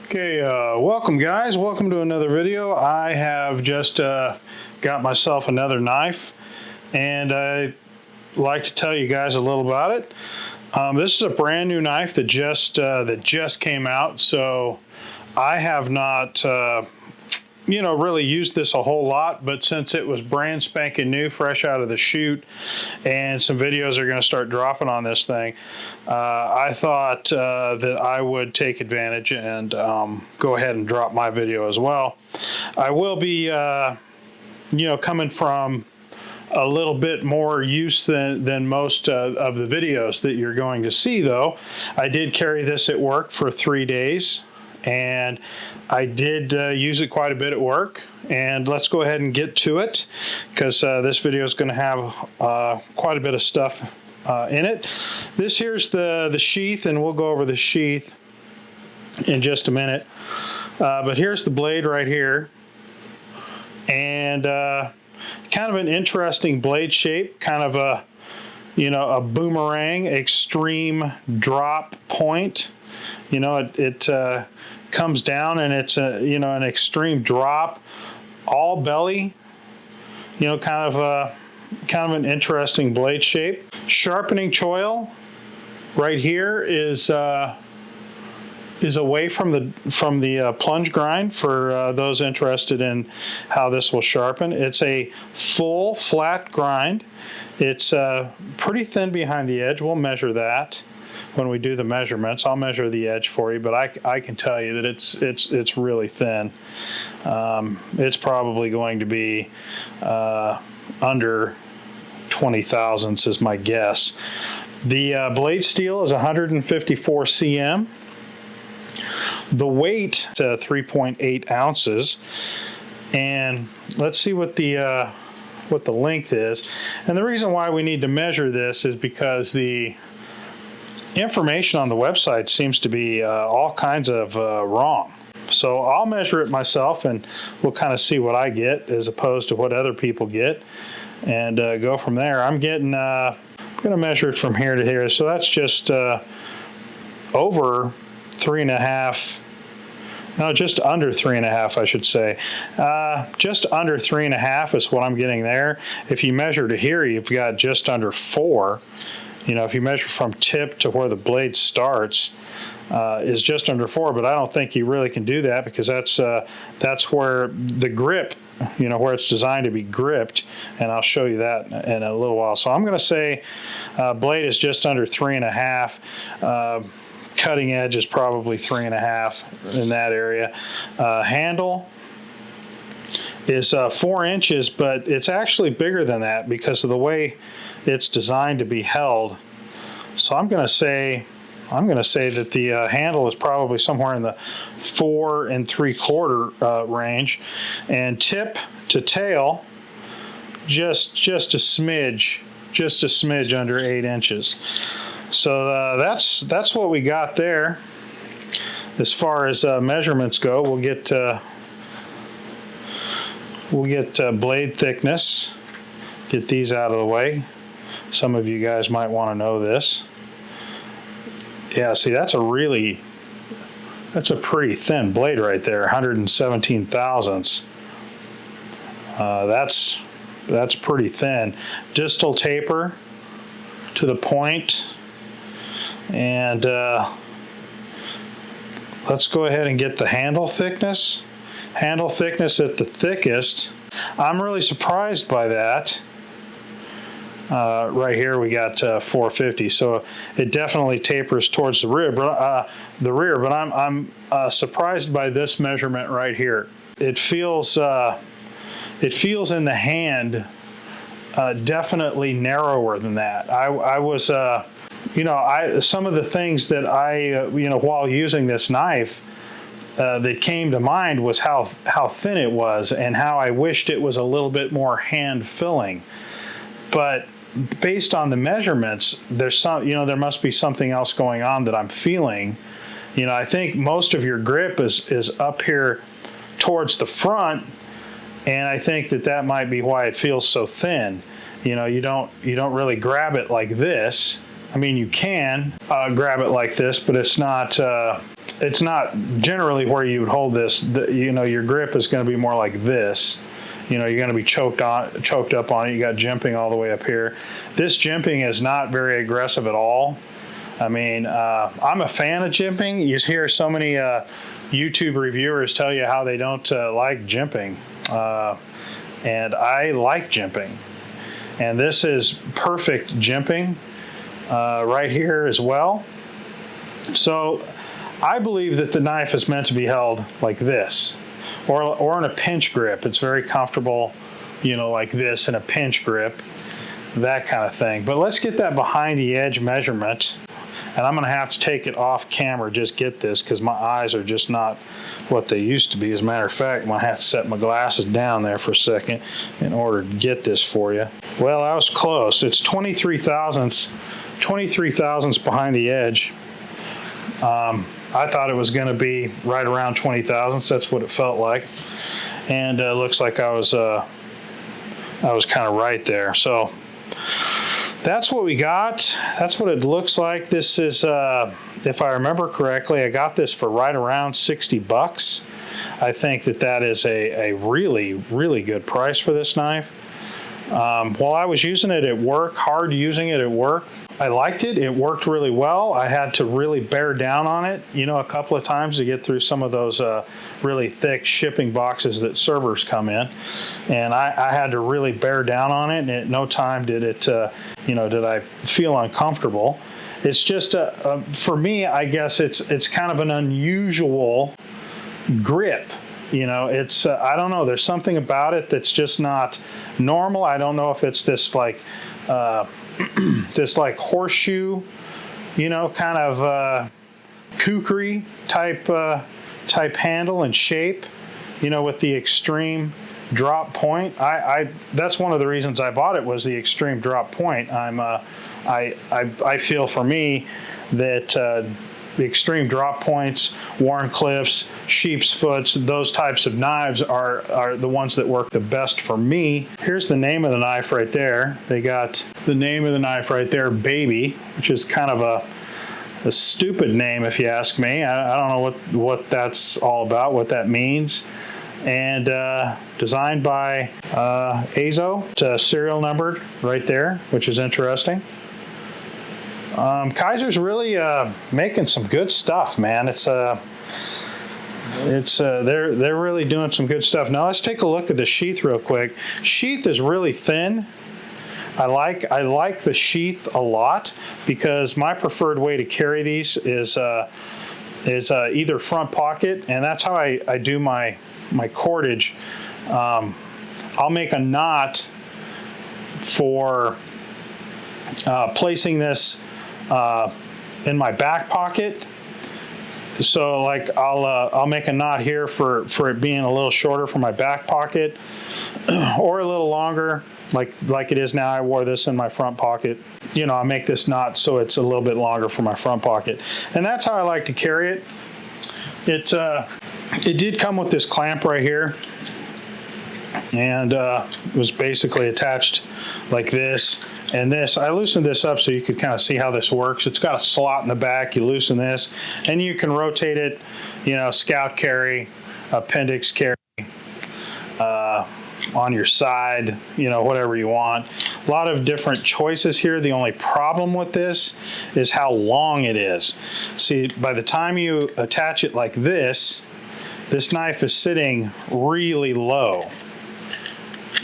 Okay, welcome guys. Welcome to another video. I have just got myself another knife, and I'd like to tell you guys a little about it. This is a brand new knife that just came out, so I have not really used this a whole lot, but since it was brand spanking new, fresh out of the chute, and some videos are going to start dropping on this thing, I thought that I would take advantage and go ahead and drop my video as well. I will be, coming from a little bit more use than most of the videos that you're going to see, though. I did carry this at work for 3 days, and I did use it quite a bit at work. And let's go ahead and get to it, because this video is going to have quite a bit of stuff in it. This here's the sheath, and we'll go over the sheath in just a minute. But here's the blade right here, and kind of an interesting blade shape, kind of a a boomerang extreme drop point. It comes down, and it's an extreme drop, all belly. Kind of an interesting blade shape. Sharpening choil right here is away from the plunge grind for those interested in how this will sharpen. It's a full flat grind. It's pretty thin behind the edge. We'll measure that when we do the measurements. I'll measure the edge for you, but I can tell you that it's really thin. It's probably going to be under 20 thousandths is my guess. The blade steel is 154 cm. The weight is 3.8 ounces, and let's see what the length is. And the reason why we need to measure this is because the information on the website seems to be all kinds of wrong. So I'll measure it myself, and we'll kind of see what I get as opposed to what other people get, and go from there. I'm going to measure it from here to here. So that's just over 3.5. No, just under 3.5, I should say. Just under 3.5 is what I'm getting there. If you measure to here, you've got just under 4. If you measure from tip to where the blade starts, is just under 4, but I don't think you really can do that, because that's where the grip, where it's designed to be gripped, and I'll show you that in a little while. So I'm going to say blade is just under 3.5. Cutting edge is probably 3.5 in that area. Handle is 4 inches, but it's actually bigger than that because of the way it's designed to be held. So I'm going to say that the handle is probably somewhere in the 4 3/4 range, and tip to tail just a smidge under 8 inches. So that's what we got there. As far as measurements go, we'll get blade thickness. Get these out of the way. Some of you guys might want to know this. Yeah, see, that's a pretty thin blade right there, 117 thousandths. That's pretty thin. Distal taper to the point, and let's go ahead and get the handle thickness. Handle thickness at the thickest. I'm really surprised by that. Right here we got 450, so it definitely tapers towards the rear. But I'm surprised by this measurement right here. It feels in the hand definitely narrower than that. I was some of the things that I while using this knife that came to mind was how thin it was, and how I wished it was a little bit more hand filling. But based on the measurements, there must be something else going on that I'm feeling. I think most of your grip is up here towards the front, and I think that might be why it feels so thin. You don't really grab it like this. I mean, you can grab it like this, but it's not it's not generally where you would hold this. You know, your grip is going to be more like this. You know, you're going to be choked up on it. You got jimping all the way up here. This jimping is not very aggressive at all. I mean, I'm a fan of jimping. You hear so many YouTube reviewers tell you how they don't like jimping, and I like jimping. And this is perfect jimping right here as well. So I believe that the knife is meant to be held like this, or in a pinch grip. It's very comfortable, you know, like this in a pinch grip, that kind of thing. But let's get that behind the edge measurement. And I'm going to have to take it off camera, just get this, because my eyes are just not what they used to be. As a matter of fact, I'm going to have to set my glasses down there for a second in order to get this for you. Well, I was close. It's 23 thousandths behind the edge. I thought it was going to be right around 20 thousandths. That's what it felt like. And it looks like I was kind of right there. So that's what we got. That's what it looks like. This is, if I remember correctly, I got this for right around 60 bucks. I think that is a really, really good price for this knife. While I was using it at work, hard using it at work, I liked it. It worked really well. I had to really bear down on it, you know, a couple of times to get through some of those really thick shipping boxes that servers come in. And I had to really bear down on it, and at no time did it, you know, did I feel uncomfortable. It's just, for me, I guess it's kind of an unusual grip. You know, it's, I don't know, there's something about it that's just not normal. I don't know if it's this like, this like horseshoe, you know, kind of kukri type handle and shape, you know, with the extreme drop point. That's one of the reasons I bought it, was the extreme drop point. I feel for me that the extreme drop points, Warncliffes, sheep's foots, those types of knives are the ones that work the best for me. Here's the name of the knife right there. They got the name of the knife right there, Baby, which is kind of a stupid name if you ask me. I don't know what that's all about, what that means. And designed by AZO, it's serial numbered right there, which is interesting. Kizer's really making some good stuff, man. They're really doing some good stuff. Now let's take a look at the sheath real quick. Sheath is really thin. I like the sheath a lot, because my preferred way to carry these is either front pocket, and that's how I do my cordage. I'll make a knot for placing this in my back pocket. So like I'll make a knot here for it being a little shorter for my back pocket, or a little longer like it is now. I wore this in my front pocket. You know, I make this knot so it's a little bit longer for my front pocket, and that's how I like to carry it. It did come with this clamp right here, and it was basically attached like this. And this, I loosened this up so you could kind of see how this works. It's got a slot in the back. You loosen this, and you can rotate it, you know, scout carry, appendix carry, on your side, you know, whatever you want. A lot of different choices here. The only problem with this is how long it is. See, by the time you attach it like this knife is sitting really low.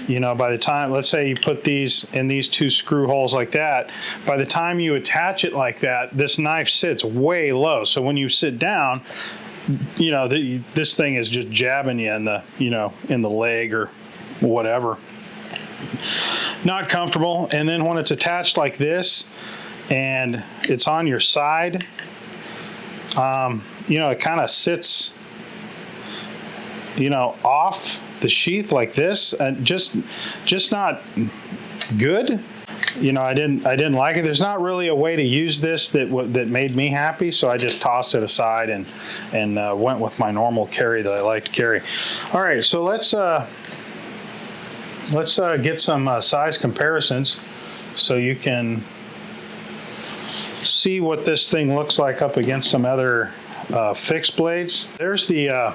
You know, by the time, let's say you put these in these two screw holes like that, by the time you attach it like that, this knife sits way low. So when you sit down, you know, this thing is just jabbing you in the, you know, in the leg or whatever. Not comfortable. And then when it's attached like this and it's on your side, you know, it kind of sits, you know, off the sheath like this, and just not good. You know, I didn't like it. There's not really a way to use this that made me happy, so I just tossed it aside and went with my normal carry that I like to carry. All right, so let's get some size comparisons so you can see what this thing looks like up against some other fixed blades. There's the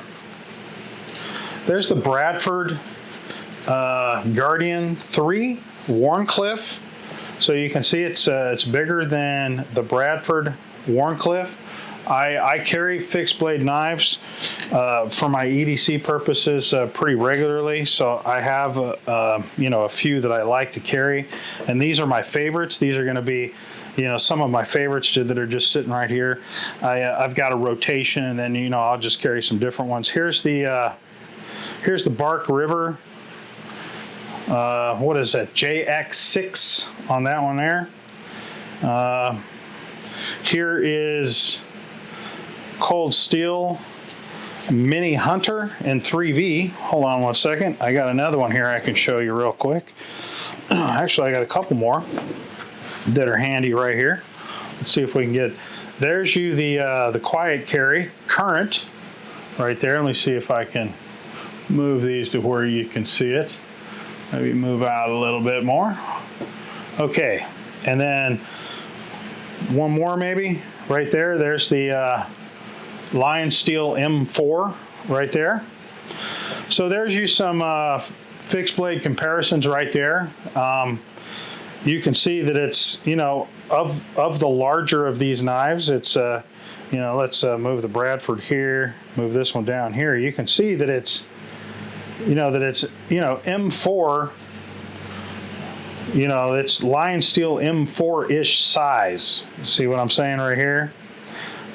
Bradford Guardian 3 Warncliffe. So you can see it's bigger than the Bradford Warncliffe. I carry fixed blade knives for my EDC purposes pretty regularly, so I have a few that I like to carry, and these are my favorites. These are going to be some of my favorites that are just sitting right here. I've got a rotation, and then I'll just carry some different ones. Here's the Bark River. What is that? JX6 on that one there. Here is Cold Steel Mini Hunter in 3V. Hold on one second. I got another one here I can show you real quick. Actually, I got a couple more that are handy right here. Let's see if we can get. There's the quiet carry current right there. Let me see if I can move these to where you can see it. Maybe move out a little bit more. Okay, and then one more maybe right there. There's the Lion Steel M4 right there. So there's you some fixed blade comparisons right there. You can see that it's of the larger of these knives, it's let's move the Bradford here, move this one down here. You can see that it's M4. It's Lion Steel M4-ish size. See what I'm saying right here?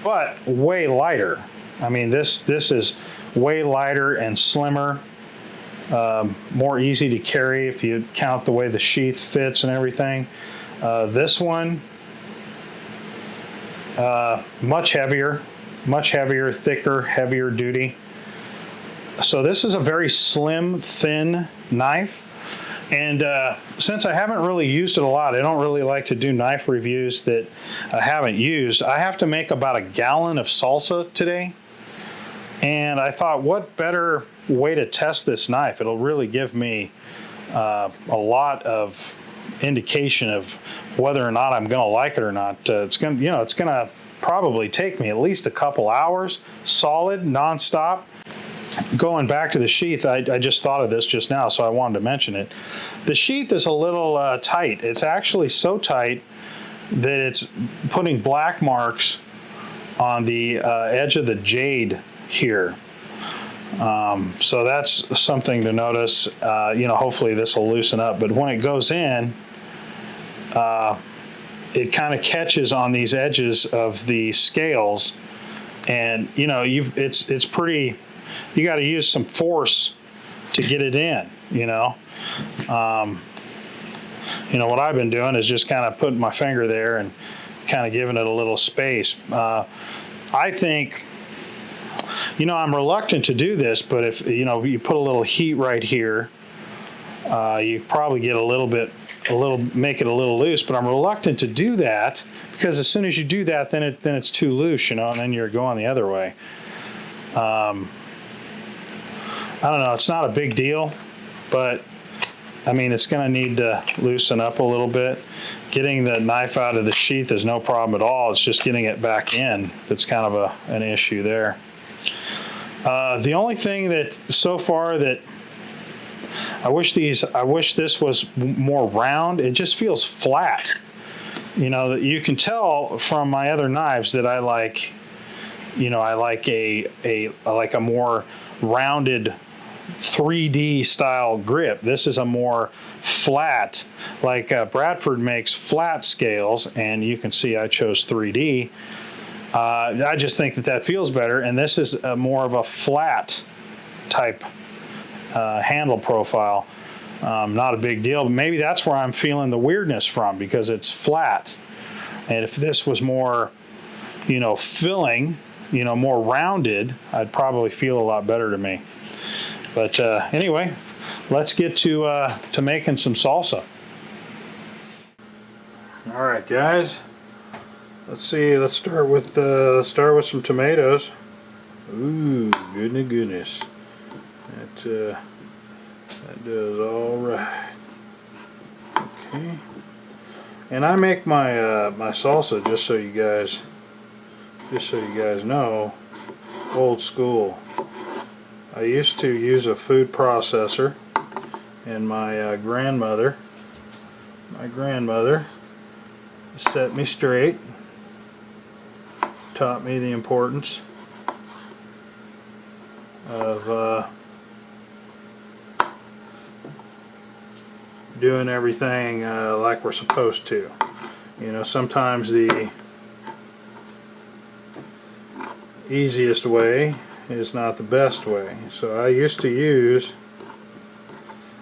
But way lighter. I mean, this is way lighter and slimmer, more easy to carry if you count the way the sheath fits and everything. This one, much heavier, thicker, heavier duty. So this is a very slim, thin knife. And since I haven't really used it a lot, I don't really like to do knife reviews that I haven't used. I have to make about a gallon of salsa today. And I thought, what better way to test this knife? It'll really give me a lot of indication of whether or not I'm going to like it or not. It's going to probably take me at least a couple hours, solid, nonstop. Going back to the sheath, I just thought of this just now, so I wanted to mention it. The sheath is a little tight. It's actually so tight that it's putting black marks on the edge of the jade here. So that's something to notice. Hopefully this will loosen up, but when it goes in, it kind of catches on these edges of the scales, and it's pretty. You got to use some force to get it in, what I've been doing is just kind of putting my finger there and kind of giving it a little space. I think, I'm reluctant to do this, but if, you put a little heat right here, you probably get make it a little loose, but I'm reluctant to do that because as soon as you do that, then it's too loose, and then you're going the other way. I don't know, it's not a big deal, but I mean, it's going to need to loosen up a little bit. Getting the knife out of the sheath is no problem at all. It's just getting it back in that's kind of an issue there. The only thing that so far that I wish this was more round. It just feels flat. You can tell from my other knives that I like a more rounded 3D style grip. This is a more flat, like Bradford makes flat scales, and you can see I chose 3D. I just think that feels better, and this is more of a flat type handle profile. Not a big deal, but maybe that's where I'm feeling the weirdness from, because it's flat. And if this was more, filling, more rounded, I'd probably feel a lot better to me. But anyway, let's get to making some salsa. All right, guys. Let's see. Let's start with some tomatoes. Ooh, goodness. That does all right. Okay. And I make my my salsa just so you guys know. old school. I used to use a food processor, and my grandmother set me straight, taught me the importance of doing everything like we're supposed to. You know, sometimes the easiest way is not the best way. So I used to use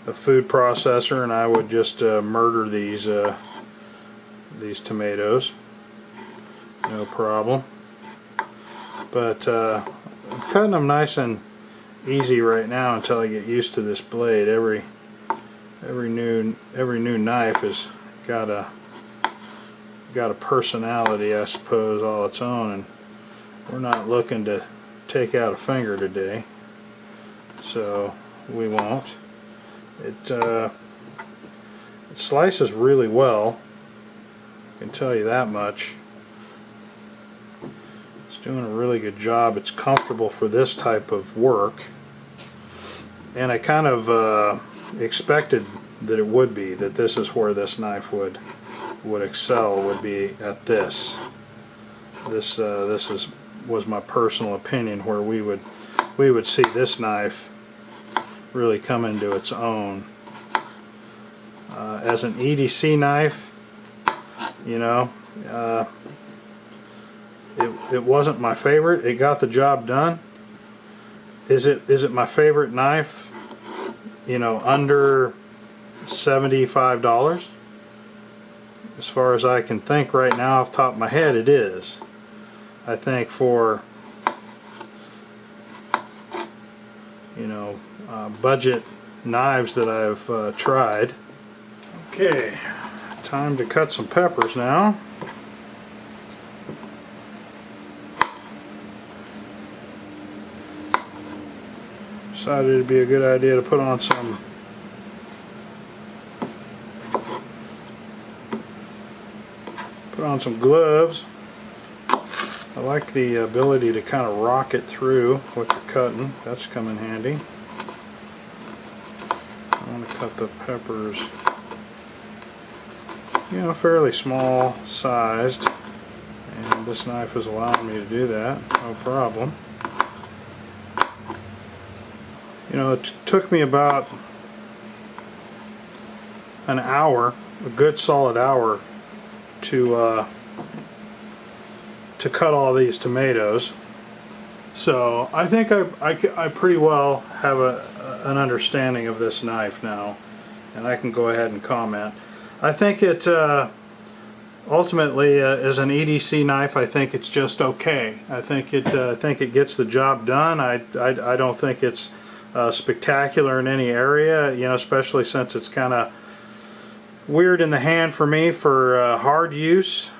a food processor, and I would just murder these tomatoes, no problem. But I'm cutting them nice and easy right now until I get used to this blade. Every new knife has got a personality, I suppose, all its own, and we're not looking to take out a finger today, so we won't. It slices really well, I can tell you that much. It's doing a really good job. It's comfortable for this type of work, and I kind of expected that it would be, that this is where this knife would excel, would be at this. This was my personal opinion, where we would see this knife really come into its own. As an EDC knife, you know, it wasn't my favorite. It got the job done. Is it my favorite knife? You know, under $75? As far as I can think right now off the top of my head, it is. I think for, you know, budget knives that I've tried. Okay, time to cut some peppers now. Decided it'd be a good idea to put on some gloves. I like the ability to kind of rock it through what you're cutting. That's come in handy. I want to cut the peppers, you know, fairly small sized, and this knife is allowing me to do that, no problem. You know, it took me about an hour, a good solid hour, to cut all these tomatoes. So I think I pretty well have an understanding of this knife now, and I can go ahead and comment. I think it ultimately, as an EDC knife, I think it's just okay. I think it gets the job done. I don't think it's spectacular in any area, you know, especially since it's kind of weird in the hand for me for hard use.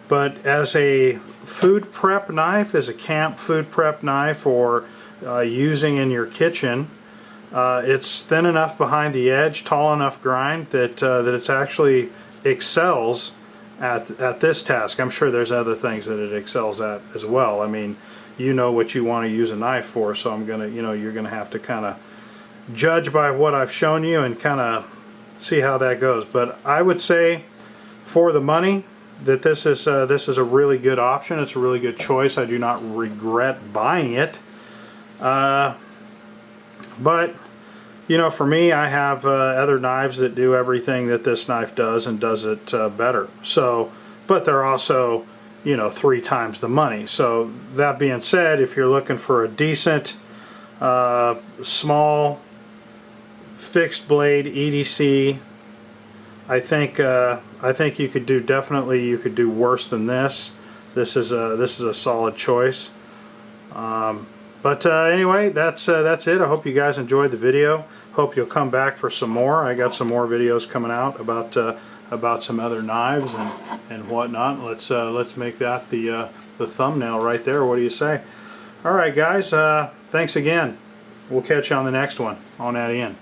But as a food prep knife, as a camp food prep knife, or using in your kitchen, it's thin enough behind the edge, tall enough grind that it's actually excels at this task. I'm sure there's other things that it excels at as well. I mean, you know what you want to use a knife for, so I'm gonna, you know, you're gonna have to kind of judge by what I've shown you and kind of see how that goes. But I would say, for the money, that this is a really good option. It's a really good choice. I do not regret buying it. But you know, for me, I have other knives that do everything that this knife does, and does it better. So, but they're also, you know, 3 times the money. So that being said, if you're looking for a decent small fixed blade EDC, I think you could do, definitely you could do worse than this. This is a solid choice. But anyway, that's it. I hope you guys enjoyed the video. Hope you'll come back for some more. I got some more videos coming out about some other knives and whatnot. Let's make that the thumbnail right there. What do you say? All right, guys. Thanks again. We'll catch you on the next one on that end.